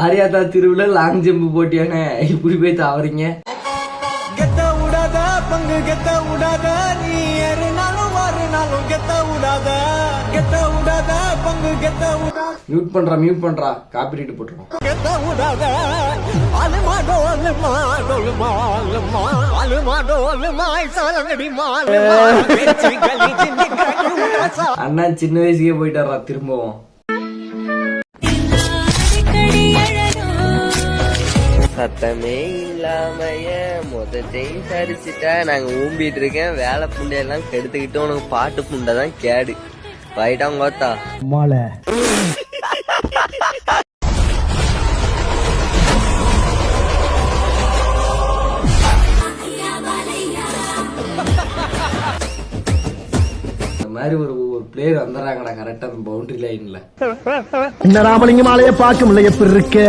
ஆரியாதா திருவிழா long jump போட்டியானே இப்படி போய் தாவறீங்க. கெத்த விடாத பங்கு கெத்த விடாத நீ ஏறினாலும் மாறினாலும் கெத்த விடாத கெத்த விடாத பங்கு கெத்த விடாத. மியூட் பண்றா காப்பிரைட் போட்டுரும். கெத்த விடாத அலுமா டோலுமா டோலுமா அலுமா அலுமா டோலுமா சாலங்கடி மாலுமா வெச்சி கலி சின்னி கடுடா. அண்ணா சின்ன வயசுக்கே போயிட்டாரா திரும்பவும். சத்தமே இல்லாமைய மொதத்தையும் சரிச்சுட்டா நாங்க ஊம்பிட்டு இருக்கேன். வேலை புண்டையெல்லாம் கெடுத்துக்கிட்டு உனக்கு பாட்டு புண்டை தான் கேடு. போயிட்டாங்க கோத்தா மாலை. இந்த மாதிரி ஒரு பிளேயர் வந்துடுறாங்கடா கரெக்டா பவுண்டரி லைன்ல. இந்த ராமலிங்க மாலையை பார்க்க முடியல எப்படி இருக்கு.